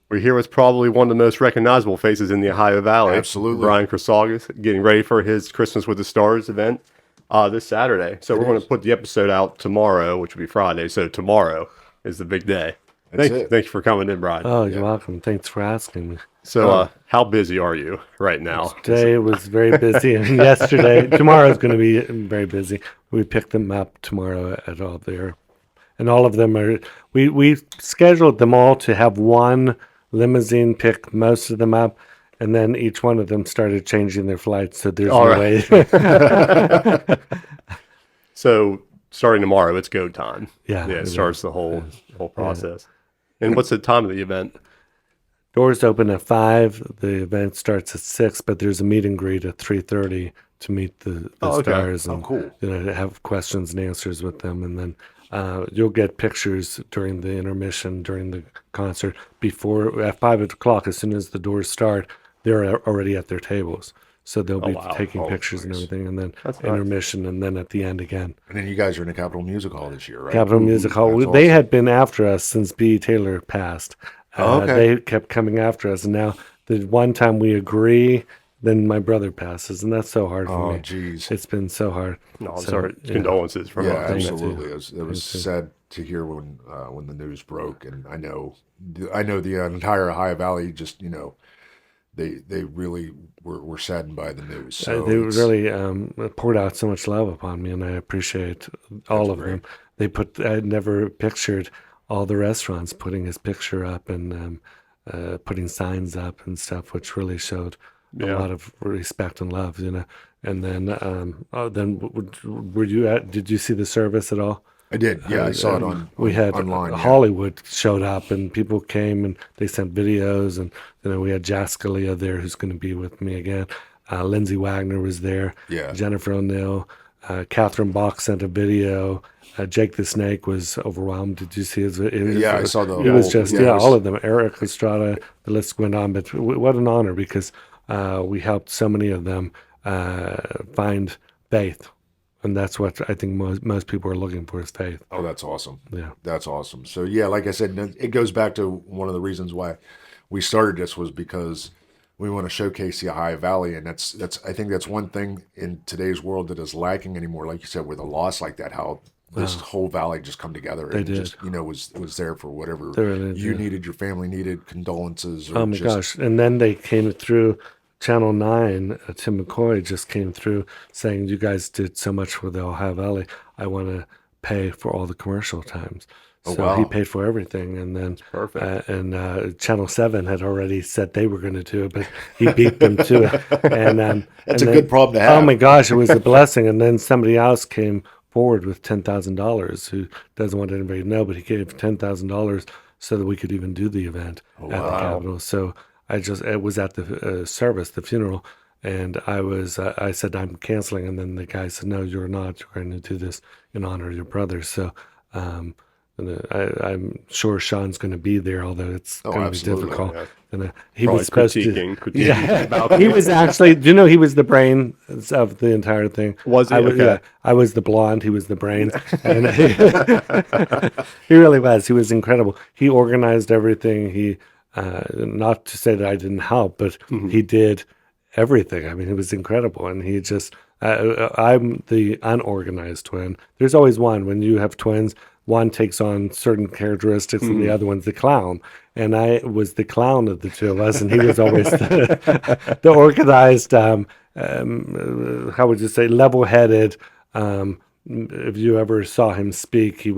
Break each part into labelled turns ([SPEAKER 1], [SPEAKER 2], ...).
[SPEAKER 1] We're here with probably one of the most recognizable faces in the Ohio Valley.
[SPEAKER 2] Absolutely.
[SPEAKER 1] Brian Chrisagis, getting ready for his Christmas with the Stars event this Saturday. So we're going to put the episode out tomorrow, which will be Friday. So tomorrow is the big day. Thank you for coming in, Brian.
[SPEAKER 3] Oh, you're welcome. Thanks for asking me.
[SPEAKER 1] So how busy are you right now?
[SPEAKER 3] Today was very busy, and yesterday, tomorrow's going to be very busy. We picked them up tomorrow at all there, and all of them are. We scheduled them all to have one limousine pick most of them up, and then each one of them started changing their flights. So there's no way.
[SPEAKER 1] So starting tomorrow, it's go time.
[SPEAKER 3] Yeah,
[SPEAKER 1] it starts the whole process. Yeah. And what's the time of the event?
[SPEAKER 3] Doors open at 5. The event starts at 6, but there's a meet and greet at 3:30 to meet the stars and have questions and answers with them, and then you'll get pictures during the intermission, during the concert. Before at 5 o'clock, as soon as the doors start, they're already at their tables, so they'll be taking pictures and everything, and then intermission, and then at the end again.
[SPEAKER 2] And then you guys are in the Capitol Music Hall this year, right?
[SPEAKER 3] Capitol Music Hall. They had been after us since B. Taylor passed. They kept coming after us, and now the one time we agree, then my brother passes, and that's so hard for me.
[SPEAKER 2] Oh, geez.
[SPEAKER 3] It's been so hard.
[SPEAKER 1] No, I'm sorry. Condolences from us.
[SPEAKER 2] Absolutely. It was sad to hear when the news broke, and I know the entire Ohio Valley just, they really were saddened by the news. So
[SPEAKER 3] they really poured out so much love upon me, and I appreciate all of them. I never pictured all the restaurants putting his picture up and putting signs up and stuff, which really showed a lot of respect and love, And then, did you see the service at all?
[SPEAKER 2] I did. Yeah, I saw it online.
[SPEAKER 3] Hollywood showed up, and people came and they sent videos, and we had Jas Scalia there, who's going to be with me again. Lindsay Wagner was there.
[SPEAKER 2] Yeah.
[SPEAKER 3] Jennifer O'Neill. Catherine Bach sent a video. Jake the Snake was overwhelmed. Did you see his?
[SPEAKER 2] I saw the.
[SPEAKER 3] It was just all of them. Eric Estrada. The list went on, but what an honor, because we helped so many of them find faith, and that's what I think most people are looking for, is faith.
[SPEAKER 2] Oh, that's awesome.
[SPEAKER 3] Yeah,
[SPEAKER 2] that's awesome. So like I said, it goes back to one of the reasons why we started this, was because we want to showcase the Ohio Valley, and that's I think that's one thing in today's world that is lacking anymore. Like you said, with a loss like that, how this whole valley just come together and just was there for whatever you needed, your family needed, condolences. Or
[SPEAKER 3] oh my gosh! And then they came through. Channel 9, Tim McCoy just came through saying, "You guys did so much for the Ohio Valley. I want to pay for all the commercial times." So he paid for everything, and then Channel 7 had already said they were going to do it, but he beat them to it. And
[SPEAKER 2] that's a good problem to have.
[SPEAKER 3] Oh my gosh, it was a blessing. And then somebody else came forward with $10,000, who doesn't want anybody to know, but he gave $10,000 so that we could even do the event at the Capitol. So it was at the service, the funeral, and I said, "I'm canceling," and then the guy said, "No, you're not. You're going to do this in honor of your brother." So I'm sure Shawn's going to be there, although it's going to be difficult.
[SPEAKER 1] Yeah.
[SPEAKER 3] And he was supposed
[SPEAKER 1] critiquing.
[SPEAKER 3] Yeah, he was actually. Do you know he was the brain of the entire thing?
[SPEAKER 1] Was he?
[SPEAKER 3] I was the blonde. He was the brain. And he really was. He was incredible. He organized everything. He, not to say that I didn't help, but he did everything. I mean, it was incredible. And he just. I'm the unorganized twin. There's always one. When you have twins, one takes on certain characteristics and the other one's the clown. And I was the clown of the two of us, and he was always the organized, how would you say, level-headed. If you ever saw him speak, he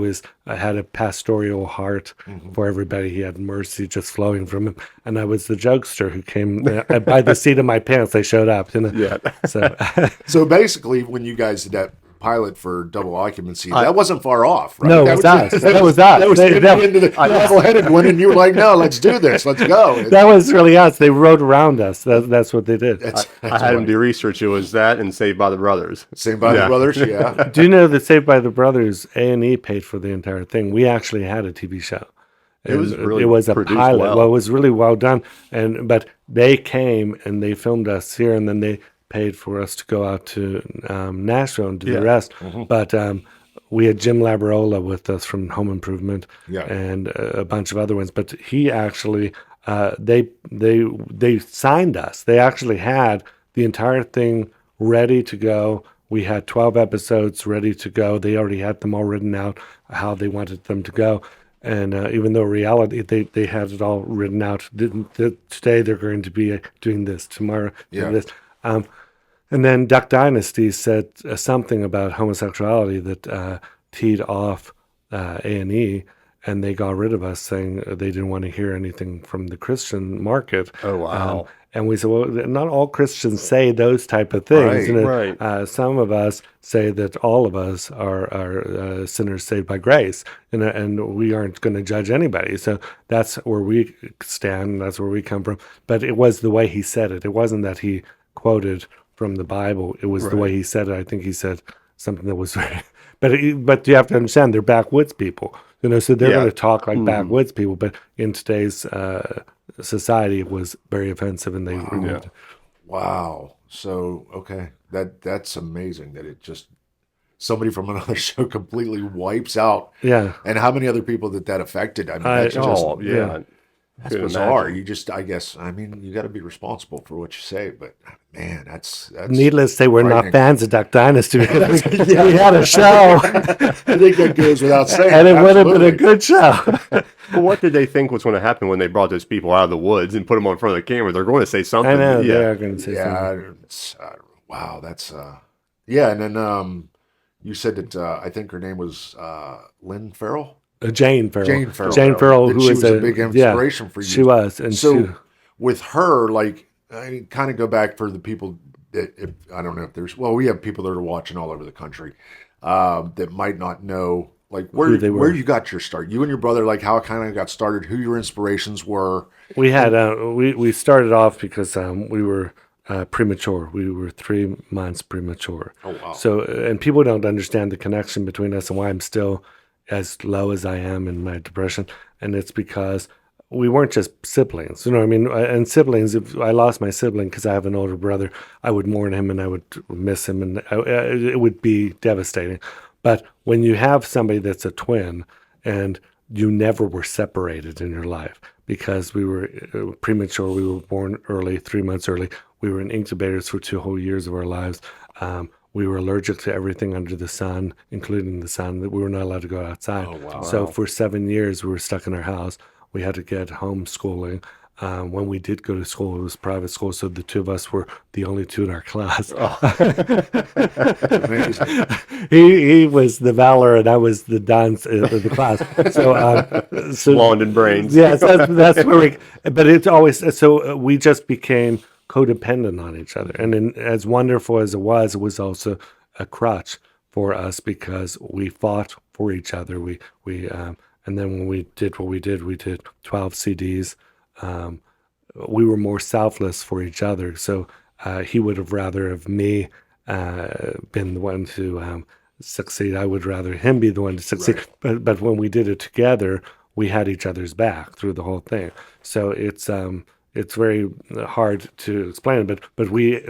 [SPEAKER 3] had a pastoral heart for everybody. He had mercy just flowing from him. And I was the jokester who came by the seat of my pants. I showed up.
[SPEAKER 1] Yeah.
[SPEAKER 3] So
[SPEAKER 2] basically, when you guys did that pilot for Double Occupancy. That wasn't far off, right?
[SPEAKER 3] No, it was us. That was us.
[SPEAKER 2] That was into the level-headed one, and you were like, "No, let's do this. Let's go."
[SPEAKER 3] That was really us. They rode around us. That's what they did.
[SPEAKER 1] I had him do research. It was that and Saved by the Brothers.
[SPEAKER 2] Saved by the Brothers, yeah.
[SPEAKER 3] Do you know that Saved by the Brothers, A&E paid for the entire thing? We actually had a TV show.
[SPEAKER 1] It was really
[SPEAKER 3] it was a
[SPEAKER 1] produced
[SPEAKER 3] pilot.
[SPEAKER 1] well.
[SPEAKER 3] Well, it was really well done. But they came and they filmed us here, and then they paid for us to go out to Nashville and do the rest. But we had Jim Labarola with us from Home Improvement, and a bunch of other ones. But he actually, they signed us. They actually had the entire thing ready to go. We had 12 episodes ready to go. They already had them all written out, how they wanted them to go. And even though reality, they had it all written out. Today they're going to be doing this, tomorrow doing this. And then Duck Dynasty said something about homosexuality that teed off A&E, and they got rid of us, saying they didn't want to hear anything from the Christian market.
[SPEAKER 1] Oh, wow.
[SPEAKER 3] And we said, well, not all Christians say those type of things.
[SPEAKER 1] Right.
[SPEAKER 3] Some of us say that all of us are sinners saved by grace, and we aren't going to judge anybody. So that's where we stand. That's where we come from. But it was the way he said it. It wasn't that he quoted from the Bible. It was the way he said it. I think he said something that was very... But you have to understand, they're backwoods people. So they're going to talk like backwoods people. But in today's society, it was very offensive, and they removed it.
[SPEAKER 2] Wow. So okay, that's amazing that it just somebody from another show completely wipes out.
[SPEAKER 3] Yeah.
[SPEAKER 2] And how many other people that affected? I mean, that's that's bizarre. You just, I guess, I mean, you got to be responsible for what you say, but man, that's
[SPEAKER 3] needless to say, we're not fans of Duck Dynasty because we had a show.
[SPEAKER 2] I think that goes without saying.
[SPEAKER 3] And it would have been a good show.
[SPEAKER 1] Well, what did they think was going to happen when they brought those people out of the woods and put them on front of the camera? They're going to say something.
[SPEAKER 3] I know, they are going to say something.
[SPEAKER 2] Wow, that's, and then you said that, I think her name was Lynn Farrell?
[SPEAKER 3] Jane Farrell.
[SPEAKER 2] Jane Farrell,
[SPEAKER 3] who
[SPEAKER 2] was
[SPEAKER 3] was
[SPEAKER 2] a big inspiration for you.
[SPEAKER 3] She was. And
[SPEAKER 2] so with her, like, I kind of go back for the people that, I don't know if there's, well, we have people that are watching all over the country that might not know, like, where you got your start. You and your brother, like, how it kind of got started, who your inspirations were.
[SPEAKER 3] We had, we started off because we were premature. We were 3 months premature.
[SPEAKER 2] Oh, wow.
[SPEAKER 3] So, and people don't understand the connection between us and why I'm still as low as I am in my depression. And it's because we weren't just siblings, I mean? And siblings, if I lost my sibling because I have an older brother, I would mourn him and I would miss him, and it would be devastating. But when you have somebody that's a twin and you never were separated in your life, because we were premature, we were born early, 3 months early, we were in incubators for 2 whole years of our lives. We were allergic to everything under the sun, including the sun. That we were not allowed to go outside.
[SPEAKER 2] Oh, wow.
[SPEAKER 3] So for 7 years, we were stuck in our house. We had to get homeschooling. When we did go to school, it was private school, so the two of us were the only two in our class. He was the valor, and I was the dunce of the class. So
[SPEAKER 1] blonde and brains.
[SPEAKER 3] Yes, that's where we. But it's always so we just became codependent on each other, and as wonderful as it was also a crutch for us because we fought for each other. We and then when we did what we did 12 CDs. We were more selfless for each other. So he would have rather have me been the one to succeed. I would rather him be the one to succeed. Right. But when we did it together, we had each other's back through the whole thing. So it's very hard to explain. But we,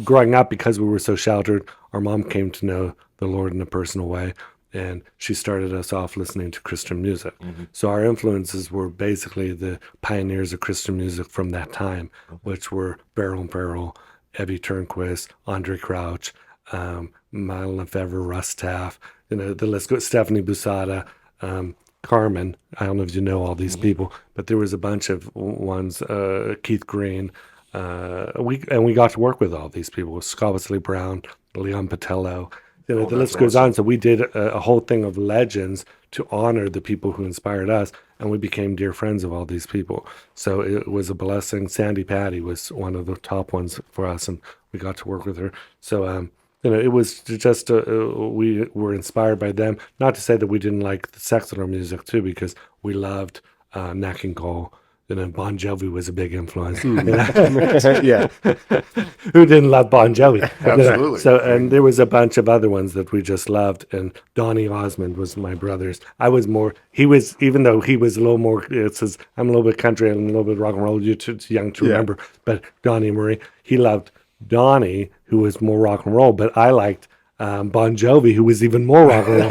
[SPEAKER 3] growing up, because we were so sheltered, our mom came to know the Lord in a personal way. And she started us off listening to Christian music. Mm-hmm. So our influences were basically the pioneers of Christian music from that time, which were Beryl and Farrell, Evie Turnquist, Andre Crouch, Myle Lefevre, Russ Taff, the list goes, Stephanie Busada, Carmen. I don't know if you know all these people, but there was a bunch of ones, Keith Green. We got to work with all these people, Scott Wesley Brown, Leon Patello. The list goes on. So we did a whole thing of legends to honor the people who inspired us, and we became dear friends of all these people. So it was a blessing. Sandy Patty was one of the top ones for us, and we got to work with her. So it was just we were inspired by them. Not to say that we didn't like the secular music too, because we loved Nat King Cole. Bon Jovi was a big influence.
[SPEAKER 1] Yeah.
[SPEAKER 3] Who didn't love Bon Jovi?
[SPEAKER 2] Absolutely.
[SPEAKER 3] So, and there was a bunch of other ones that we just loved. And Donny Osmond was my brother's. I was more. He was, even though he was a little more. It says I'm a little bit country and a little bit rock and roll. You're too young to remember. But Donny Murray, he loved Donny, who was more rock and roll. But I liked Bon Jovi, who was even more rock and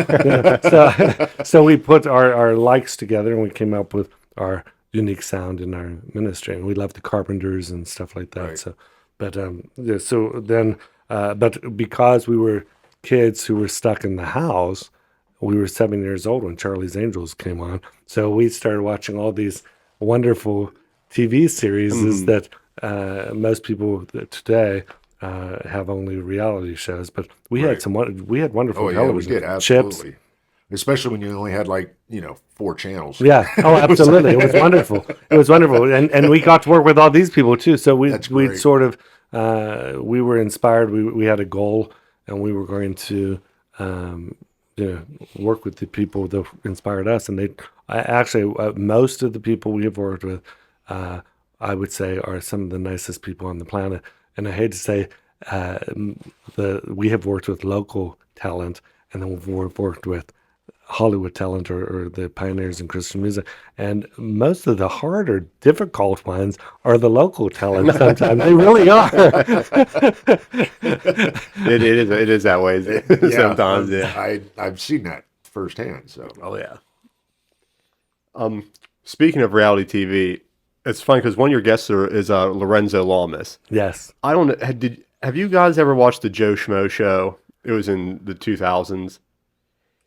[SPEAKER 3] roll. So we put our likes together and we came up with our unique sound in our ministry, and we love the Carpenters and stuff like that. Right. So, but but because we were kids who were stuck in the house, we were 7 years old when Charlie's Angels came on. So we started watching all these wonderful TV series that most people today have only reality shows. But we had wonderful television.
[SPEAKER 2] We did, absolutely. Chips. Especially when you only had 4 channels.
[SPEAKER 3] Yeah. Oh, absolutely. It was wonderful. It was wonderful. And we got to work with all these people too. So we sort of, we were inspired. We had a goal, and we were going to, work with the people that inspired us. And most of the people we have worked with, I would say, are some of the nicest people on the planet. And I hate to say, we have worked with local talent, and then we've worked with Hollywood talent or the pioneers in Christian music, and most of the harder, difficult ones are the local talent. Sometimes they really are.
[SPEAKER 1] It is that way. Sometimes, yeah.
[SPEAKER 2] I've seen that firsthand. So,
[SPEAKER 1] yeah. Speaking of reality TV, it's funny because one of your guests is Lorenzo Lamas.
[SPEAKER 3] Yes.
[SPEAKER 1] I don't know. Have you guys ever watched the Joe Schmo show? It was in the 2000s.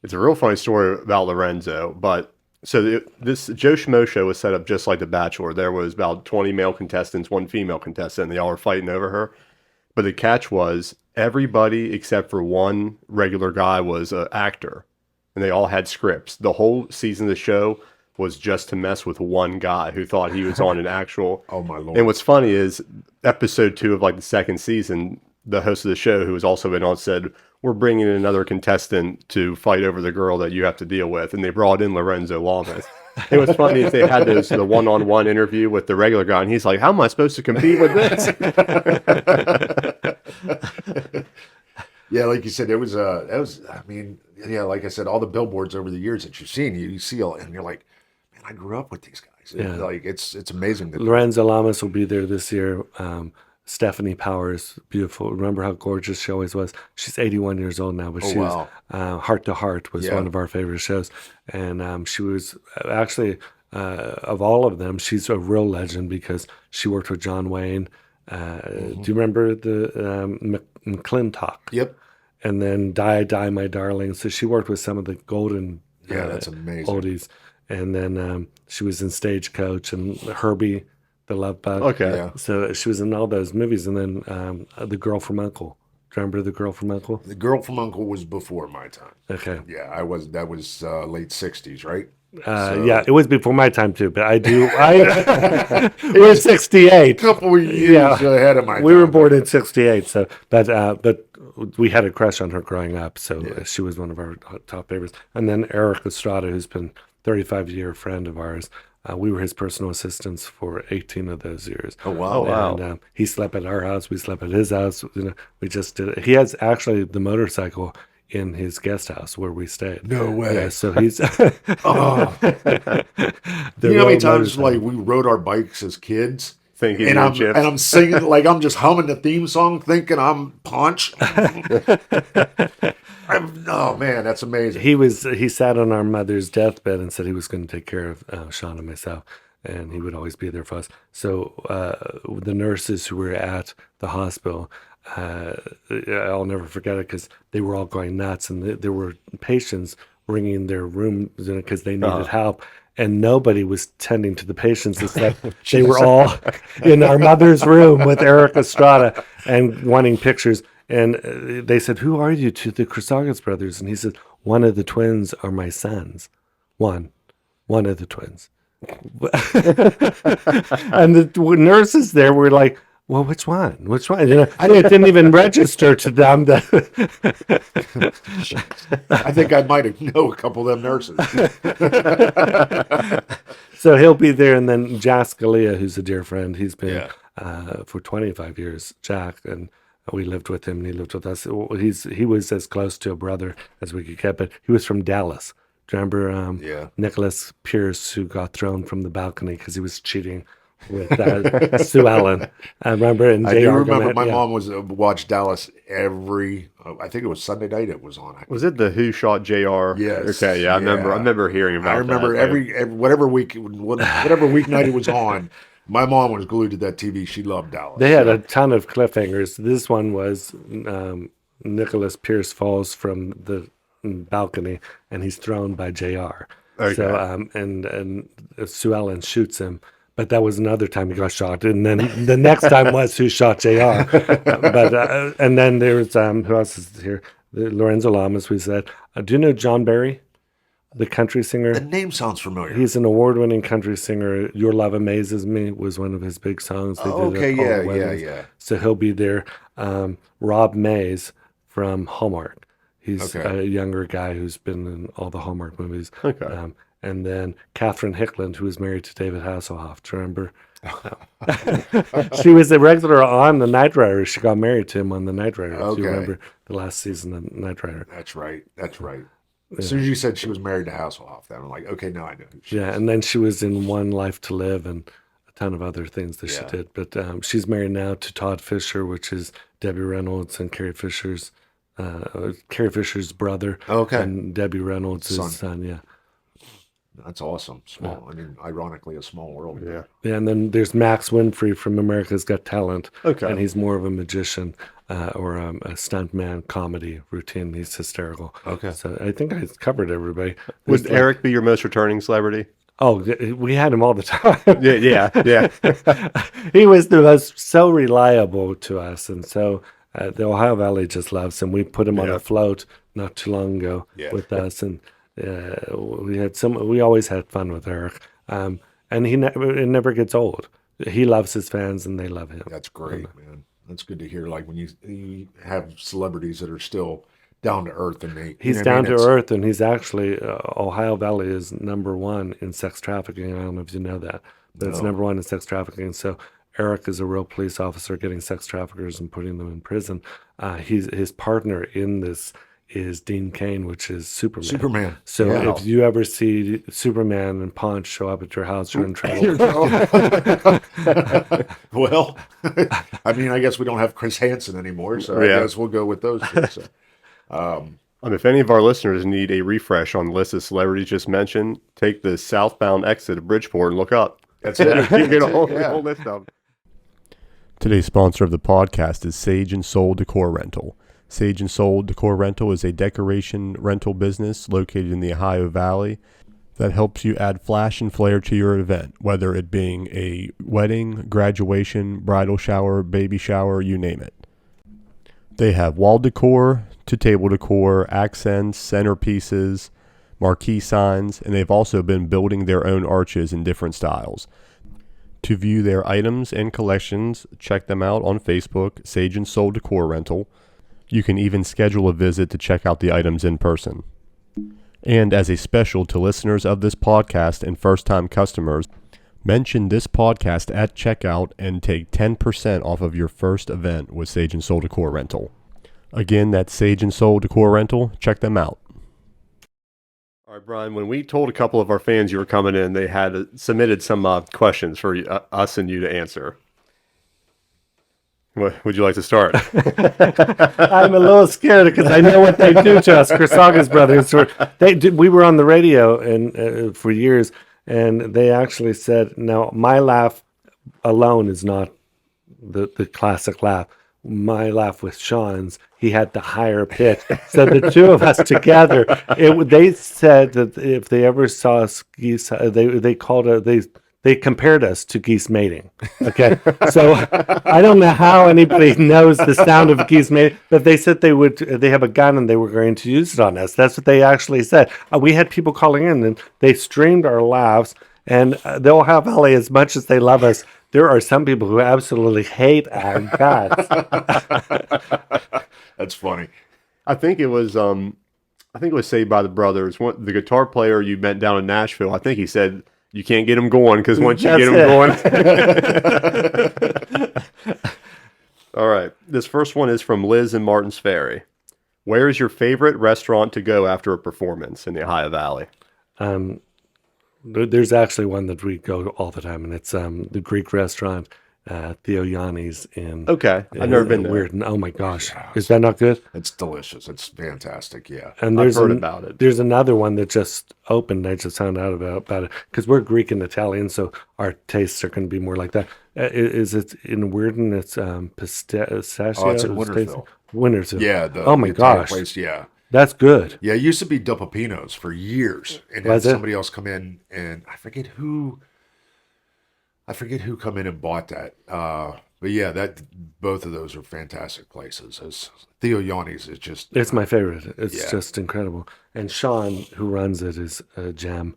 [SPEAKER 1] It's a real funny story about Lorenzo, but this Joe Schmo show was set up just like The Bachelor. There was about 20 male contestants, 1 female contestant, and they all were fighting over her. But the catch was everybody except for one regular guy was an actor, and they all had scripts. The whole season of the show was just to mess with one guy who thought he was on an actual...
[SPEAKER 2] Oh, my Lord.
[SPEAKER 1] And what's funny is episode 2 of the second season, the host of the show, who was also been on, said, "We're bringing in another contestant to fight over the girl that you have to deal with." And they brought in Lorenzo Lamas. It was funny is they had the one-on-one interview with the regular guy, and he's like, "How am I supposed to compete with this?"
[SPEAKER 2] Yeah, like you said, it was. I mean, like I said, all the billboards over the years that you've seen, you see, and you're like, "Man, I grew up with these guys." Yeah. It's amazing.
[SPEAKER 3] Lorenzo Lamas will be there this year. Stephanie Powers, beautiful. Remember how gorgeous she always was? She's 81 years old now, but she was Heart to Heart was one of our favorite shows. And she was actually, of all of them, she's a real legend because she worked with John Wayne. Do you remember the McClintock?
[SPEAKER 2] Yep.
[SPEAKER 3] And then Die, Die, My Darling. So she worked with some of the golden
[SPEAKER 2] that's amazing.
[SPEAKER 3] oldies. And then she was in Stagecoach and Herbie, the Love Bug.
[SPEAKER 1] Okay.
[SPEAKER 2] Yeah.
[SPEAKER 3] So she was in all those movies. And then The Girl from U.N.C.L.E. Do you remember The Girl from U.N.C.L.E.?
[SPEAKER 2] The Girl from U.N.C.L.E. was before my time.
[SPEAKER 3] Okay.
[SPEAKER 2] Yeah, that was late 60s, right?
[SPEAKER 3] Yeah, it was before my time too, but we're 68.
[SPEAKER 2] A couple of years ahead of my time.
[SPEAKER 3] We were born in 68, so but we had a crush on her growing up, so she was one of our top favorites. And then Eric Estrada, who's been 35-year friend of ours, we were his personal assistants for 18 of those years.
[SPEAKER 2] Oh, wow.
[SPEAKER 3] And he slept at our house, we slept at his house. We just did it. He has actually the motorcycle in his guest house where we stayed.
[SPEAKER 2] No way.
[SPEAKER 3] Yeah, so he's
[SPEAKER 2] you know how many times we rode our bikes as kids?
[SPEAKER 1] And
[SPEAKER 2] I'm singing, I'm just humming the theme song thinking I'm Punch. Oh man, that's amazing.
[SPEAKER 3] He sat on our mother's deathbed and said he was going to take care of Shawn and myself, and he would always be there for us. So the nurses who were at the hospital, I'll never forget it because they were all going nuts, and there were patients ringing their rooms because they needed help, and nobody was tending to the patients. Except they were all in our mother's room with Eric Estrada and wanting pictures. And they said, "Who are you?" to the Chrisagis brothers, and he said, "One of the twins are my sons. One of the twins." And the nurses there were like, well, which one? Which one? I mean, it didn't even register to them that.
[SPEAKER 2] I think I might know a couple of them nurses.
[SPEAKER 3] So he'll be there, and then Jack Scalia, who's a dear friend, he's been
[SPEAKER 2] Yeah.
[SPEAKER 3] for 25 years. Jack, and we lived with him, and he lived with us. He was as close to a brother as we could get, but he was from Dallas. Do you remember
[SPEAKER 2] Yeah.
[SPEAKER 3] Nicholas Pierce, who got thrown from the balcony because he was cheating with Sue Ellen? I remember, and
[SPEAKER 2] I
[SPEAKER 3] Jay
[SPEAKER 2] do
[SPEAKER 3] Argo
[SPEAKER 2] remember
[SPEAKER 3] went,
[SPEAKER 2] my
[SPEAKER 3] yeah.
[SPEAKER 2] mom was watched Dallas every. I think it was Sunday night. It was on.
[SPEAKER 1] Was it the Who Shot JR?
[SPEAKER 2] Yes.
[SPEAKER 1] Okay, yeah, I remember hearing about
[SPEAKER 2] I remember
[SPEAKER 1] that.
[SPEAKER 2] every whatever weeknight it was on. My mom was glued to that TV. She loved Dallas.
[SPEAKER 3] They had a ton of cliffhangers. This one was Nicholas Pierce falls from the balcony and he's thrown by JR.
[SPEAKER 1] Okay.
[SPEAKER 3] So and Sue Ellen shoots him, but that was another time he got shot. And then the next time was who shot JR. But and then there was who else is here? Lorenzo Lamas. We said, do you know John Barry, the country singer?
[SPEAKER 2] The name sounds familiar.
[SPEAKER 3] He's an award-winning country singer. Your Love Amazes Me was one of his big songs. They did
[SPEAKER 2] okay,
[SPEAKER 3] at all the
[SPEAKER 2] yeah.
[SPEAKER 3] weddings. So he'll be there. Rob Mays from Hallmark. He's
[SPEAKER 2] Okay.
[SPEAKER 3] a younger guy who's been in all the Hallmark movies.
[SPEAKER 1] Okay.
[SPEAKER 3] And then Catherine Hickland, who was married to David Hasselhoff. Do you remember? She was a regular on the Knight Rider. She got married to him on the Knight Rider. Do
[SPEAKER 2] Okay.
[SPEAKER 3] you remember the last season of Knight Rider?
[SPEAKER 2] That's right. That's right. As soon as you said she was married to Hasselhoff, then I'm like, okay, now I know who she is.
[SPEAKER 3] Yeah, and then she was in One Life to Live and a ton of other things that she
[SPEAKER 2] Yeah.
[SPEAKER 3] did. But she's married now to Todd Fisher, which is Debbie Reynolds and Carrie Fisher's brother.
[SPEAKER 2] Okay.
[SPEAKER 3] And Debbie Reynolds'
[SPEAKER 2] Son.
[SPEAKER 3] son. Yeah.
[SPEAKER 2] That's awesome. Small. I mean, ironically, a small world.
[SPEAKER 1] Yeah.
[SPEAKER 3] Yeah, and then there's Max Winfrey from America's Got Talent.
[SPEAKER 1] Okay.
[SPEAKER 3] And he's more of a magician or a stuntman comedy routine. He's hysterical.
[SPEAKER 2] Okay.
[SPEAKER 3] So I think I covered everybody.
[SPEAKER 1] Would
[SPEAKER 3] There's
[SPEAKER 1] Eric be your most returning celebrity?
[SPEAKER 3] we had him all the time.
[SPEAKER 1] Yeah.
[SPEAKER 3] He was so reliable to us, and so the Ohio Valley just loves him. We put him on
[SPEAKER 1] Yeah.
[SPEAKER 3] a float not too long ago
[SPEAKER 2] Yeah.
[SPEAKER 3] with us, and we always had fun with Eric. And it never gets old. He loves his fans, and they love him.
[SPEAKER 2] That's great, man. That's good to hear. Like when you have celebrities that are still down to earth, and
[SPEAKER 3] He's
[SPEAKER 2] you know what I
[SPEAKER 3] down
[SPEAKER 2] mean?
[SPEAKER 3] to
[SPEAKER 2] It's-
[SPEAKER 3] earth, and he's actually Ohio Valley is #1 in sex trafficking. I don't know if you know that, but it's
[SPEAKER 2] No.
[SPEAKER 3] #1 in sex trafficking. So Eric is a real police officer getting sex traffickers and putting them in prison. His partner in this is Dean Cain, which is Superman.
[SPEAKER 2] Superman.
[SPEAKER 3] So
[SPEAKER 2] Yeah.
[SPEAKER 3] if you ever see Superman and Punch show up at your house, you're in trouble.
[SPEAKER 2] Well, I mean, I guess we don't have Chris Hansen anymore, so I
[SPEAKER 1] Yeah.
[SPEAKER 2] guess we'll go with those two. So.
[SPEAKER 1] If any of our listeners need a refresh on the list of celebrities just mentioned, take the southbound exit of Bridgeport and look up.
[SPEAKER 2] That's it.
[SPEAKER 1] You get a whole,
[SPEAKER 2] Yeah.
[SPEAKER 1] whole list of them. Today's sponsor of the podcast is Sage and Soul Decor Rental. Sage and Soul Decor Rental is a decoration rental business located in the Ohio Valley that helps you add flash and flair to your event, whether it being a wedding, graduation, bridal shower, baby shower, you name it. They have wall decor to table decor, accents, centerpieces, marquee signs, and they've also been building their own arches in different styles. To view their items and collections, check them out on Facebook, Sage and Soul Decor Rental. You can even schedule a visit to check out the items in person. And as a special to listeners of this podcast and first-time customers, mention this podcast at checkout and take 10% off of your first event with Sage and Soul Decor Rental. Again, that's Sage and Soul Decor Rental. Check them out. All right, Brian, when we told a couple of our fans you were coming in, they had submitted some questions for us and you to answer. Would you like to start?
[SPEAKER 3] I'm a little scared because I know what they do to us, Chrisagis brothers. We were on the radio and for years, and they actually said, "No, my laugh alone is not the classic laugh. My laugh with Shawn's, he had the higher pitch. So the two of us together, they said that if they ever saw us geese, they compared us to geese mating. Okay, so I don't know how anybody knows the sound of geese mating, but they said they have a gun and they were going to use it on us. That's what they actually said. We had people calling in and they streamed our laughs, And the Ohio Valley, as much as they love us, there are some people who absolutely hate our guts.
[SPEAKER 2] That's funny.
[SPEAKER 1] I think it was Saved by the Brothers. The guitar player you met down in Nashville. I think he said you can't get him going because once you get him going. All right. This first one is from Liz in Martins Ferry. Where is your favorite restaurant to go after a performance in the Ohio Valley?
[SPEAKER 3] There's actually one that we go to all the time, and it's the Greek restaurant, Theo Yanni's in.
[SPEAKER 1] Okay, I've never been there.
[SPEAKER 3] Weird. Oh my gosh, is that not good?
[SPEAKER 2] It's delicious. It's fantastic. Yeah.
[SPEAKER 3] And
[SPEAKER 1] I've heard about it.
[SPEAKER 3] There's another one that just opened. I just found out about it because we're Greek and Italian, so our tastes are going to be more like that. Is it in Weirden? It's pistachio.
[SPEAKER 2] Oh, it's in Wintersville.
[SPEAKER 3] Wintersville.
[SPEAKER 2] Yeah.
[SPEAKER 3] Oh my
[SPEAKER 2] the Italian
[SPEAKER 3] gosh,
[SPEAKER 2] place, yeah.
[SPEAKER 3] that's good.
[SPEAKER 2] Yeah, it used to be Del Pepino's for years, and then
[SPEAKER 3] Was it?
[SPEAKER 2] somebody else come in, and I forget who come in and bought that. But yeah, both of those are fantastic places. Theo Yanni's is just
[SPEAKER 3] It's my favorite. It's
[SPEAKER 2] Yeah.
[SPEAKER 3] just incredible. And Shawn, who runs it, is a gem.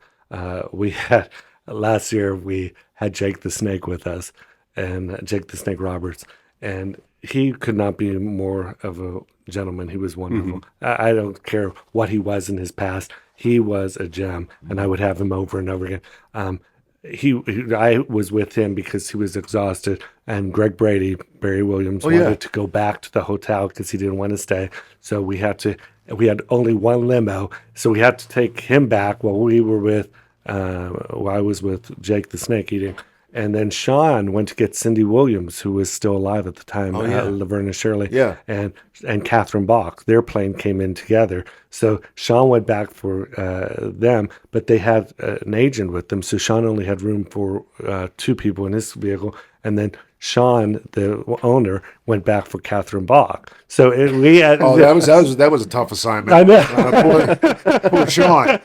[SPEAKER 3] We had last year we had Jake the Snake with us, and Jake the Snake Roberts, and he could not be more of a gentleman. He was wonderful. I don't care what he was in his past. He was a gem, and I would have him over and over again. I was with him because he was exhausted, and Barry Williams wanted to go back to the hotel because he didn't want to stay. So we had only one limo, so we had to take him back while I was with Jake the Snake eating. And then Shawn went to get Cindy Williams, who was still alive at the time, Laverne and Shirley, and Catherine Bach. Their plane came in together. So Shawn went back for them, but they had an agent with them. So Shawn only had room for 2 people in his vehicle. And then Shawn, the owner, went back for Catherine Bach. So we had.
[SPEAKER 2] Oh, that was a tough assignment.
[SPEAKER 3] I know.
[SPEAKER 2] Poor Shawn.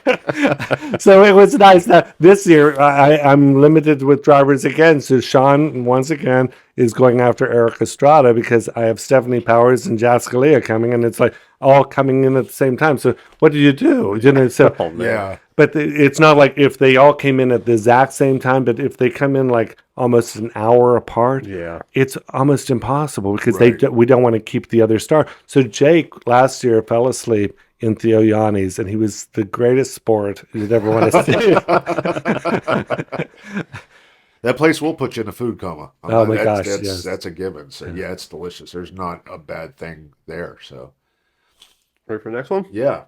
[SPEAKER 3] So it was nice that this year I'm limited with drivers again. So Shawn, once again, is going after Eric Estrada because I have Stephanie Powers and Jessica Leah coming, and it's like all coming in at the same time. So what do? So
[SPEAKER 2] Yeah.
[SPEAKER 3] but it's not like if they all came in at the exact same time, but if they come in like almost an hour apart, it's almost impossible because we don't want to keep the other star. So Jake last year fell asleep in Theo Yanni's, and he was the greatest sport you'd ever want to see.
[SPEAKER 2] That place will put you in a food coma.
[SPEAKER 3] Oh my gosh, yes.
[SPEAKER 2] That's a given. So yeah, it's delicious. There's not a bad thing there. So
[SPEAKER 1] Ready for the next one?
[SPEAKER 2] yeah.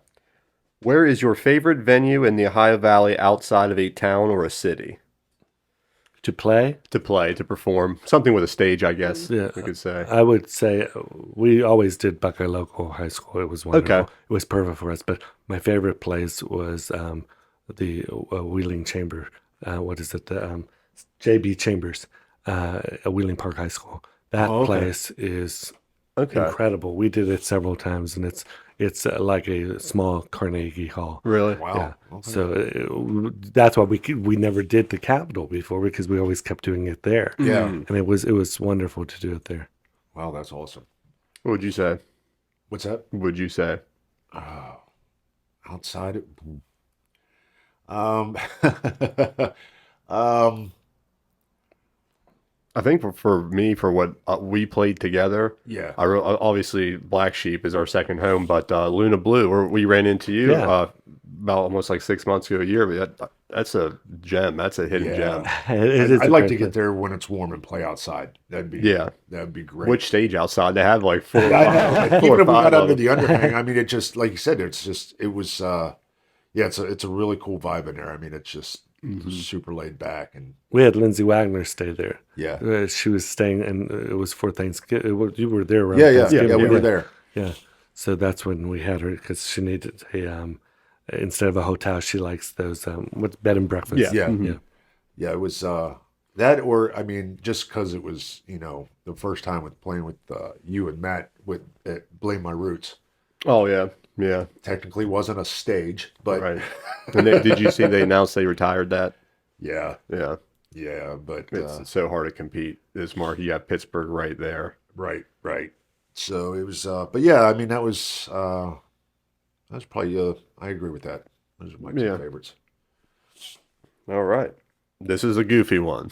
[SPEAKER 1] Where is your favorite venue in the Ohio Valley outside of a town or a city?
[SPEAKER 3] To play?
[SPEAKER 1] To perform. Something with a stage, I guess we could say.
[SPEAKER 3] I would say we always did Buckeye Local High School. It was wonderful.
[SPEAKER 1] Okay.
[SPEAKER 3] It was perfect for us. But my favorite place was the Wheeling Chamber. What is it? J.B. Chambers, Wheeling Park High School. That place is incredible. We did it several times, and it's like a small Carnegie Hall.
[SPEAKER 1] Really?
[SPEAKER 2] Wow.
[SPEAKER 3] Yeah. Okay. So that's why we never did the Capitol before because we always kept doing it there.
[SPEAKER 2] Yeah.
[SPEAKER 3] And it was wonderful to do it there.
[SPEAKER 2] Wow, that's awesome.
[SPEAKER 1] What would you say?
[SPEAKER 2] What's that?
[SPEAKER 1] What would you say?
[SPEAKER 2] Outside it.
[SPEAKER 1] I think for me, for what we played together,
[SPEAKER 2] Yeah.
[SPEAKER 1] obviously Black Sheep is our second home, but Luna Blue, where we ran into you about almost like 6 months ago, a year. But that's a gem. That's a hidden gem.
[SPEAKER 2] I'd like to get there when it's warm and play outside. That'd be great.
[SPEAKER 1] Which stage outside? They have like 4 or 5.
[SPEAKER 2] I know.
[SPEAKER 1] Like
[SPEAKER 2] Even
[SPEAKER 1] 4 or
[SPEAKER 2] if we
[SPEAKER 1] 5
[SPEAKER 2] got
[SPEAKER 1] of
[SPEAKER 2] under
[SPEAKER 1] them.
[SPEAKER 2] the underhang, I mean, it just like you said, it was it's a really cool vibe in there. I mean, it's just super laid back and
[SPEAKER 3] We had Lindsay Wagner stay there.
[SPEAKER 2] yeah.
[SPEAKER 3] She was staying, and it was for Thanksgiving. You were there, right?
[SPEAKER 2] Yeah, we were there.
[SPEAKER 3] Yeah. So that's when we had her because she needed a instead of a hotel, she likes those what's bed and breakfast.
[SPEAKER 2] Yeah.
[SPEAKER 3] Yeah.
[SPEAKER 2] Yeah, it was that, or I mean, just because it was the first time with playing with you and Matt at Blame My Roots.
[SPEAKER 1] Oh yeah, yeah.
[SPEAKER 2] Technically wasn't a stage, but
[SPEAKER 1] Right. And did you see they announced they retired that?
[SPEAKER 2] yeah,
[SPEAKER 1] Yeah.
[SPEAKER 2] but
[SPEAKER 1] It's so hard to compete this market. You have Pittsburgh right there.
[SPEAKER 2] right. So it was, but yeah, I mean that was probably I agree with that. Those are my two favorites.
[SPEAKER 1] All right. This is a goofy one.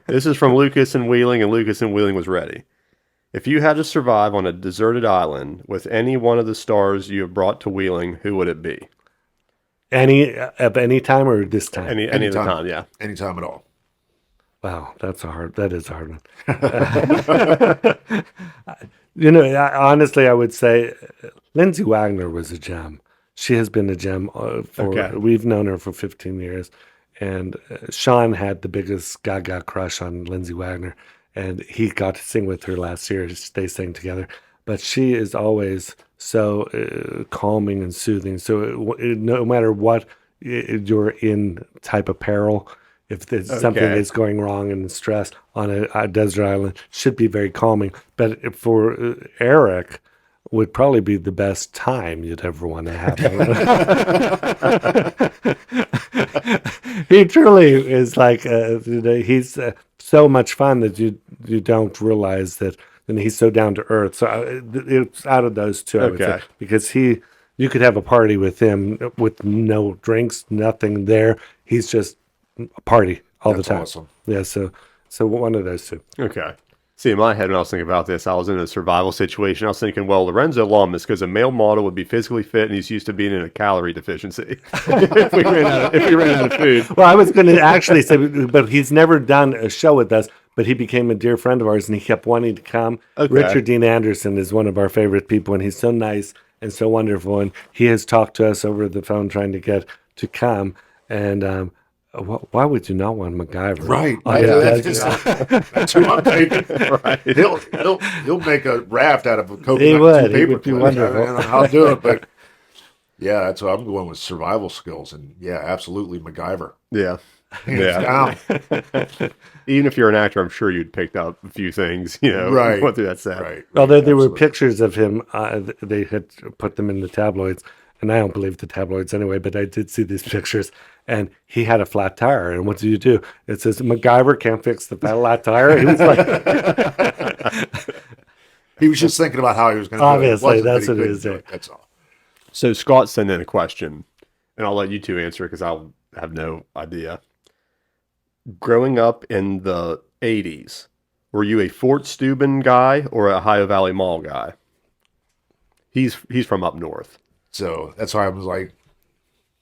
[SPEAKER 1] This is from Lucas and Wheeling, and Lucas and Wheeling was ready. If you had to survive on a deserted island with any one of the stars you have brought to Wheeling, who would it be?
[SPEAKER 3] Any time or this time?
[SPEAKER 1] Any of the time, yeah.
[SPEAKER 2] Anytime at all.
[SPEAKER 3] Wow, that is a hard one. Honestly, I would say Lindsay Wagner was a gem. She has been a gem we've known her for 15 years. And Shawn had the biggest gaga crush on Lindsay Wagner. And he got to sing with her last year. They sang together. But she is always so calming and soothing. So no matter what you're in type of peril, if there's something that's going wrong and stress on a desert island, should be very calming. But for Eric, would probably be the best time you'd ever want to have. He truly is like he's so much fun that you don't realize that, and he's so down to earth. So it's out of those two, I would say, because you could have a party with him with no drinks, nothing there. He's just a party all the time.
[SPEAKER 2] Awesome.
[SPEAKER 3] Yeah, so one of those two.
[SPEAKER 1] Okay. See, in my head, when I was thinking about this, I was in a survival situation. I was thinking, well, Lorenzo Lamas, because a male model would be physically fit, and he's used to being in a calorie deficiency if we ran out of food.
[SPEAKER 3] Well, I was going to actually say, but he's never done a show with us, but he became a dear friend of ours, and he kept wanting to come. Okay. Richard Dean Anderson is one of our favorite people, and he's so nice and so wonderful, and he has talked to us over the phone trying to get to come, and why would you not want MacGyver?
[SPEAKER 2] Right. That's who I'm taking. Right. He'll make a raft out of a coconut.
[SPEAKER 3] He would be wonderful.
[SPEAKER 2] I'll do it, but yeah, that's what I'm going with, survival skills, and yeah, absolutely MacGyver.
[SPEAKER 1] Yeah.
[SPEAKER 2] Down.
[SPEAKER 1] Even if you're an actor, I'm sure you'd picked up a few things,
[SPEAKER 2] right.
[SPEAKER 1] Went through that set.
[SPEAKER 2] Right.
[SPEAKER 3] Although there were pictures of him, they had put them in the tabloids, and I don't believe the tabloids anyway, but I did see these pictures. And he had a flat tire. And what do you do? It says, MacGyver can't fix the flat tire. He was like...
[SPEAKER 2] He was just thinking about how he was going to do it.
[SPEAKER 3] Obviously, that's what it is.
[SPEAKER 2] That's all.
[SPEAKER 1] So Scott sent in a question, and I'll let you two answer because I'll have no idea. Growing up in the 80s, were you a Fort Steuben guy or a Ohio Valley Mall guy? He's from up north.
[SPEAKER 2] So that's why I was like,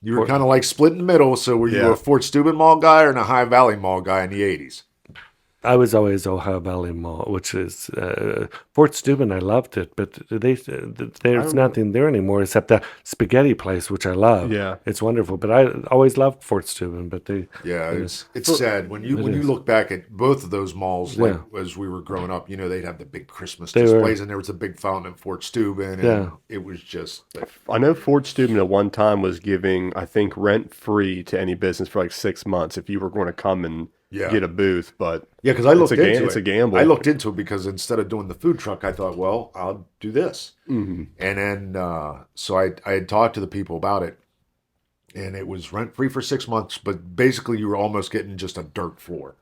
[SPEAKER 2] you were kind of like split in the middle. So were you a Fort Steuben Mall guy or an Ohio Valley Mall guy in the 80s?
[SPEAKER 3] I was always Ohio Valley Mall, which is Fort Steuben. I loved it, but there's nothing there anymore except that spaghetti place, which I love.
[SPEAKER 1] Yeah,
[SPEAKER 3] it's wonderful. But I always loved Fort Steuben. But
[SPEAKER 2] it's sad when you look back at both of those malls. Like as we were growing up, they'd have the big Christmas displays, and there was a big fountain at Fort Steuben, and it was just.
[SPEAKER 1] I know Fort Steuben at one time was giving, I think, rent free to any business for like 6 months if you were going to come and. Get a booth, but
[SPEAKER 2] because I looked into it.
[SPEAKER 1] It's a gamble.
[SPEAKER 2] I looked into it because instead of doing the food truck, I thought, well, I'll do this.
[SPEAKER 1] Mm-hmm.
[SPEAKER 2] And then, so I had talked to the people about it, and it was rent free for 6 months, but basically you were almost getting just a dirt floor.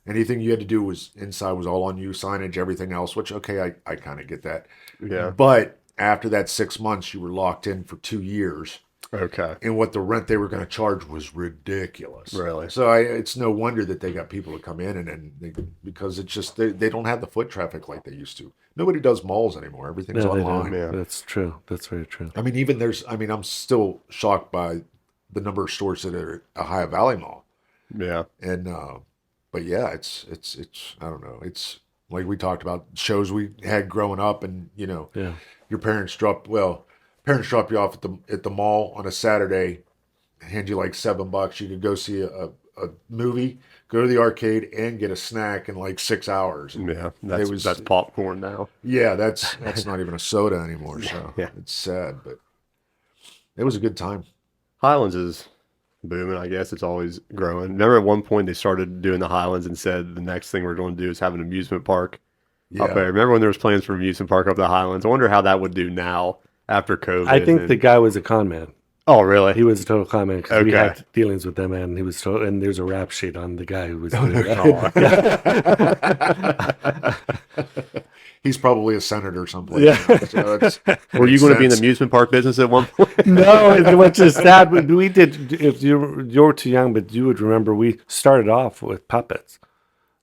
[SPEAKER 2] Anything you had to do was inside was all on you, signage, everything else, which, okay, I kind of get that.
[SPEAKER 1] Yeah.
[SPEAKER 2] But after that 6 months, you were locked in for 2 years.
[SPEAKER 1] Okay.
[SPEAKER 2] And what the rent they were going to charge was ridiculous.
[SPEAKER 1] Really?
[SPEAKER 2] So it's no wonder that they got people to come in because it's just they don't have the foot traffic like they used to. Nobody does malls anymore. Everything's online.
[SPEAKER 3] Yeah. That's true. That's very true.
[SPEAKER 2] I mean, I'm still shocked by the number of stores that are at Ohio Valley Mall.
[SPEAKER 3] Yeah.
[SPEAKER 2] And but yeah, it's I don't know. It's like we talked about shows we had growing up, and your parents drop you off at the mall on a Saturday, hand you like $7. You could go see a movie, go to the arcade, and get a snack in like 6 hours.
[SPEAKER 1] Yeah, that's popcorn now.
[SPEAKER 2] Yeah, that's not even a soda anymore. So it's sad, but it was a good time.
[SPEAKER 1] Highlands is booming. I guess it's always growing. Remember at one point they started doing the Highlands and said the next thing we're going to do is have an amusement park up there. Remember when there was plans for an amusement park up the Highlands? I wonder how that would do now. After COVID.
[SPEAKER 3] I think the guy was a con man.
[SPEAKER 1] Oh, really?
[SPEAKER 3] He was a total comment because we
[SPEAKER 1] Okay.
[SPEAKER 3] had dealings with them, and he was total. And there's a rap sheet on the guy who was.
[SPEAKER 1] Oh.
[SPEAKER 3] Doing that.
[SPEAKER 2] He's probably a senator someplace.
[SPEAKER 3] Yeah.
[SPEAKER 2] So it's,
[SPEAKER 1] Were you
[SPEAKER 2] makes
[SPEAKER 1] going to be in the
[SPEAKER 2] sense.
[SPEAKER 1] amusement park business at one point?
[SPEAKER 3] No, which is sad. We did. If you're too young, but you would remember, we started off with puppets.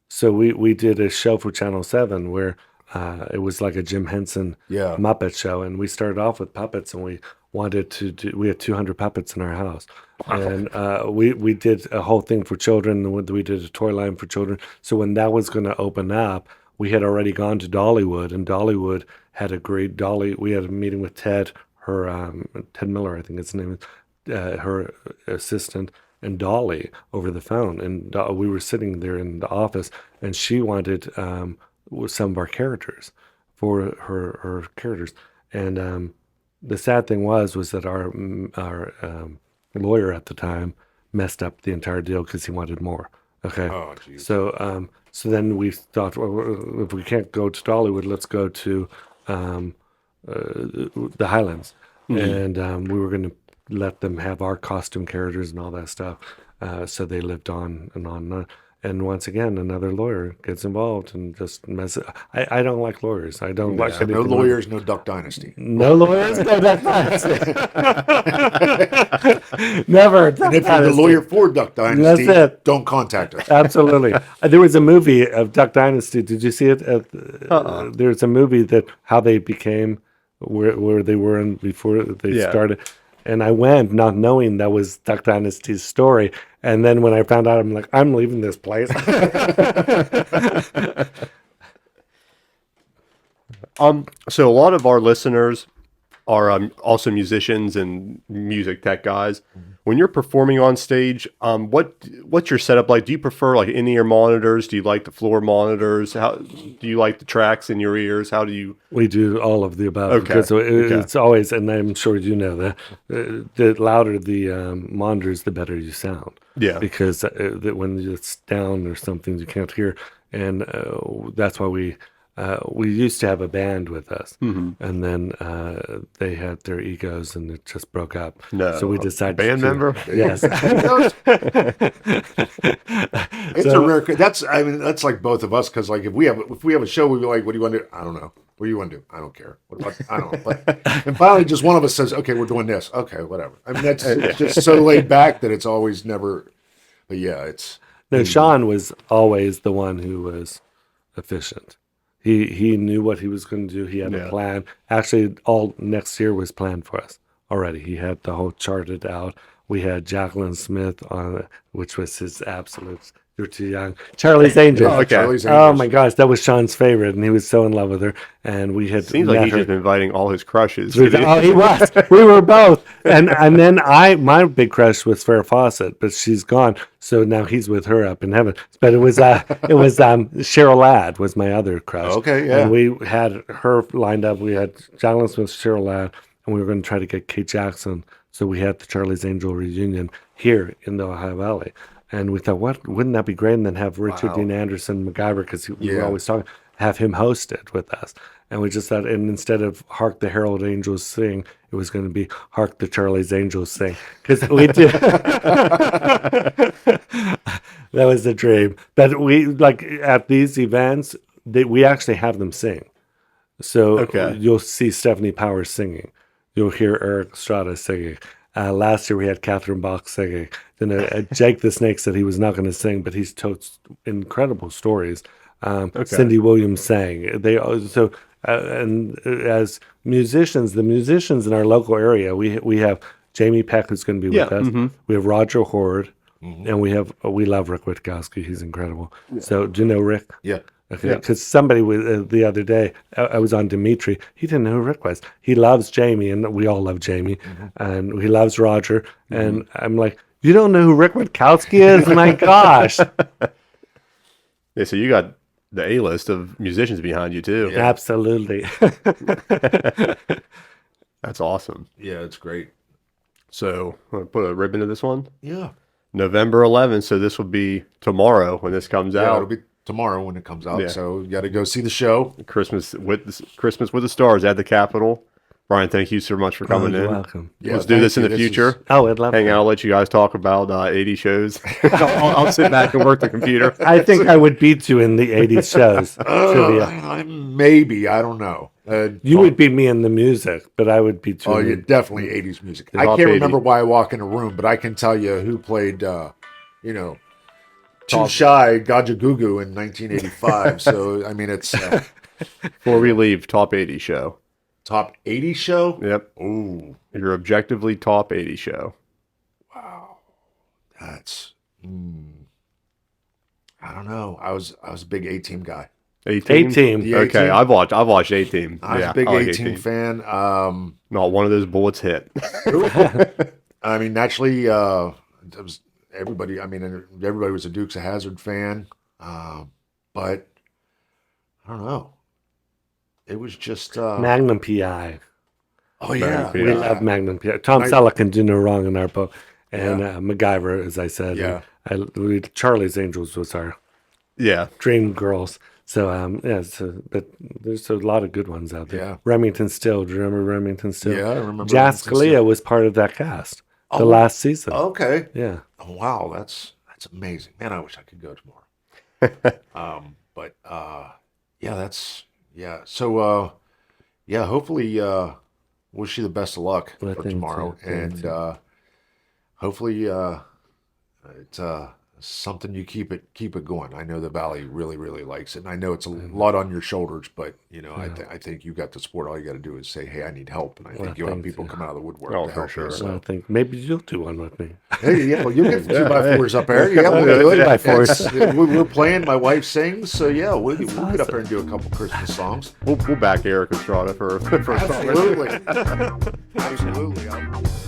[SPEAKER 3] So we did a show for Channel 7 where it was like a Jim Henson
[SPEAKER 2] Yeah.
[SPEAKER 3] Muppet show, and we started off with puppets, and we wanted to do. We had 200 puppets in our house, and we did a whole thing for children. We did a toy line for children. So when that was going to open up, we had already gone to Dollywood, and Dollywood had agreed. We had a meeting with Ted, Ted Miller, I think his name is, her assistant, and Dolly over the phone. And we were sitting there in the office, and she wanted some of our characters for her characters. And the sad thing was that our lawyer at the time messed up the entire deal because he wanted more. Okay.
[SPEAKER 2] Oh, jeez.
[SPEAKER 3] So then we thought, well, if we can't go to Dollywood, let's go to the Highlands, and we were going to let them have our costume characters and all that stuff. So they lived on and on and on. And once again, another lawyer gets involved and just messes. I don't like lawyers. I don't like
[SPEAKER 2] No
[SPEAKER 3] anything
[SPEAKER 2] lawyers, no Duck Dynasty.
[SPEAKER 3] No lawyers, no Duck Dynasty. Never.
[SPEAKER 2] And if you're the lawyer for Duck Dynasty,
[SPEAKER 3] That's it.
[SPEAKER 2] don't contact us.
[SPEAKER 3] Absolutely. There was a movie of Duck Dynasty. Did you see it? There's a movie that how they became where they were in before they started. And I went not knowing that was Duck Dynasty's story. And then when I found out, I'm like, I'm leaving this place.
[SPEAKER 1] So a lot of our listeners are also musicians and music tech guys. When you're performing on stage, what's your setup like? Do you prefer like in-ear monitors? Do you like the floor monitors? How do you like the tracks in your ears? How do you?
[SPEAKER 3] We do all of the above.
[SPEAKER 1] Okay.
[SPEAKER 3] Because it's always, and I'm sure you know that, the louder the monitors, the better you sound.
[SPEAKER 1] Yeah.
[SPEAKER 3] Because when it's down or something, you can't hear. And that's why we used to have a band with us, and then they had their egos, and it just broke up.
[SPEAKER 1] No.
[SPEAKER 3] So we decided.
[SPEAKER 1] Band member?
[SPEAKER 3] Yes.
[SPEAKER 2] It's a rare. That's like both of us because like if we have a show, we'd be like, "What do you want to do?" I don't know. What do you want to do? I don't care. What about? I don't know. But, and finally, just one of us says, "Okay, we're doing this." Okay, whatever. I mean, that's it's just so laid back that it's always never. But yeah, it's.
[SPEAKER 3] No, Shawn was always the one who was efficient. He knew what he was going to do. He had a plan. Actually, all next year was planned for us already. He had the whole charted out. We had Jacqueline Smith on it, which was his absolute. You're too young. Charlie's Angels.
[SPEAKER 1] Oh, okay.
[SPEAKER 2] Charlie's
[SPEAKER 3] Oh
[SPEAKER 2] Angels.
[SPEAKER 3] my gosh, that was Sean's favorite, and he was so in love with her. And we had
[SPEAKER 1] Seems like
[SPEAKER 3] met
[SPEAKER 1] he's
[SPEAKER 3] her.
[SPEAKER 1] just been inviting all his crushes.
[SPEAKER 3] Oh, he was. We were both, and then my big crush was Farrah Fawcett, but she's gone. So now he's with her up in heaven. But it was Cheryl Ladd was my other crush.
[SPEAKER 2] Okay, yeah.
[SPEAKER 3] And we had her lined up. We had Jacqueline Smith, Cheryl Ladd, and we were going to try to get Kate Jackson. So we had the Charlie's Angel reunion here in the Ohio Valley. And we thought, wouldn't that be great? And then have Richard Dean Anderson, MacGyver, because we were always talking, have him host it with us. And we just thought, and instead of Hark the Herald Angels Sing, it was going to be Hark the Charlie's Angels Sing. Because we did. That was the dream. But we, like, at these events, we actually have them sing. So you'll see Stephanie Powers singing. You'll hear Eric Estrada singing. Last year we had Catherine Bach singing. Then Jake the Snake said he was not going to sing, but he's told incredible stories. Cindy Williams sang. And as musicians, the musicians in our local area, we have Jamie Peck who's going to be with us. We have Roger Horde, and we love Rick Witkowski. He's incredible. So do you know Rick?
[SPEAKER 2] Yeah.
[SPEAKER 3] Okay, because somebody the other day, I was on Dimitri. He didn't know who Rick was. He loves Jamie, and we all love Jamie, and he loves Roger. And I'm like, you don't know who Rick Witkowski is? My gosh!
[SPEAKER 1] Yeah, so you got the A-list of musicians behind you too.
[SPEAKER 3] Yeah. Absolutely.
[SPEAKER 1] That's awesome.
[SPEAKER 2] Yeah, it's great.
[SPEAKER 1] So I'm gonna put a ribbon to this one.
[SPEAKER 2] Yeah.
[SPEAKER 1] November 11th. So this will be tomorrow when this comes
[SPEAKER 2] Yeah,
[SPEAKER 1] out.
[SPEAKER 2] it'll be tomorrow when it comes out.
[SPEAKER 1] Yeah.
[SPEAKER 2] So you got to go see the show.
[SPEAKER 1] Christmas with the Stars at the Capitol, Brian, thank you so much for coming
[SPEAKER 3] You're
[SPEAKER 1] in.
[SPEAKER 3] welcome.
[SPEAKER 2] Yeah,
[SPEAKER 1] Let's do this in
[SPEAKER 2] thank
[SPEAKER 1] the
[SPEAKER 2] you.
[SPEAKER 1] future.
[SPEAKER 3] Oh, I'd love
[SPEAKER 1] Hang
[SPEAKER 3] to.
[SPEAKER 1] out, let you guys talk about 80 shows. I'll sit back and work the computer.
[SPEAKER 3] I think I would beat you in the 80s shows. trivia.
[SPEAKER 2] Maybe, I don't know.
[SPEAKER 3] You would beat me in the music, but I would beat you.
[SPEAKER 2] Oh,
[SPEAKER 3] in
[SPEAKER 2] yeah,
[SPEAKER 3] the-
[SPEAKER 2] definitely 80s music. I
[SPEAKER 1] top
[SPEAKER 2] can't
[SPEAKER 1] 80.
[SPEAKER 2] remember why I walk in a room, but I can tell you who played, Too
[SPEAKER 1] Top-
[SPEAKER 2] Shy, Gajagugu in 1985. So, I mean, it's
[SPEAKER 1] Before we leave, top 80 show.
[SPEAKER 2] top 80 show.
[SPEAKER 1] Yep.
[SPEAKER 2] Ooh,
[SPEAKER 1] Your objectively top 80 show.
[SPEAKER 2] that's, I don't know. I was a big A-Team guy.
[SPEAKER 1] 18?
[SPEAKER 3] A-Team.
[SPEAKER 2] The
[SPEAKER 1] Okay,
[SPEAKER 2] A-Team.
[SPEAKER 1] I've watched 18.
[SPEAKER 2] I was
[SPEAKER 1] Yeah,
[SPEAKER 2] a big
[SPEAKER 1] I like
[SPEAKER 2] A-Team fan.
[SPEAKER 1] Not one of those bullets hit.
[SPEAKER 2] I mean, naturally, it was everybody. I mean, everybody was a Dukes of Hazzard fan, but I don't know. It was just
[SPEAKER 3] Magnum PI.
[SPEAKER 2] oh yeah,
[SPEAKER 1] Yeah.
[SPEAKER 3] We love Magnum PI. Tom
[SPEAKER 2] I-
[SPEAKER 3] Selleck can do no wrong in our book. And MacGyver, as I said.
[SPEAKER 2] Yeah.
[SPEAKER 3] And Charlie's Angels was our
[SPEAKER 1] Yeah.
[SPEAKER 3] dream girls. So, but there's a lot of good ones out there.
[SPEAKER 2] Yeah.
[SPEAKER 3] Remington Still. Do you remember Remington Still?
[SPEAKER 2] Yeah, I remember
[SPEAKER 3] Jas
[SPEAKER 2] Remington Still.
[SPEAKER 3] Scalia was part of that cast the
[SPEAKER 2] Oh.
[SPEAKER 3] last season.
[SPEAKER 2] Okay.
[SPEAKER 3] Yeah.
[SPEAKER 2] Oh, wow, that's amazing, man. I wish I could go tomorrow. But yeah, that's yeah. So hopefully wish you the best of luck
[SPEAKER 3] I
[SPEAKER 2] for
[SPEAKER 3] think
[SPEAKER 2] tomorrow,
[SPEAKER 3] so. I think
[SPEAKER 2] and
[SPEAKER 3] so.
[SPEAKER 2] hopefully it's something you keep it going. I know the Valley really likes it, and I know it's a lot on your shoulders, but I think you got the support. All you got to do is say, "Hey, I need help," and I think you'll have
[SPEAKER 3] thank
[SPEAKER 2] people
[SPEAKER 3] you.
[SPEAKER 2] come out of the woodwork
[SPEAKER 1] Oh,
[SPEAKER 2] to
[SPEAKER 1] for
[SPEAKER 2] help
[SPEAKER 1] sure.
[SPEAKER 2] you.
[SPEAKER 3] So
[SPEAKER 2] So.
[SPEAKER 3] I think maybe you'll do one with me.
[SPEAKER 2] Hey, yeah, well, you get the 2x4s up there. Yeah, we'll do it.
[SPEAKER 3] 2x4s.
[SPEAKER 2] We're playing. My wife sings, so yeah, we'll get up there and do a couple Christmas songs.
[SPEAKER 1] We'll back Eric Estrada for
[SPEAKER 2] Absolutely, absolutely.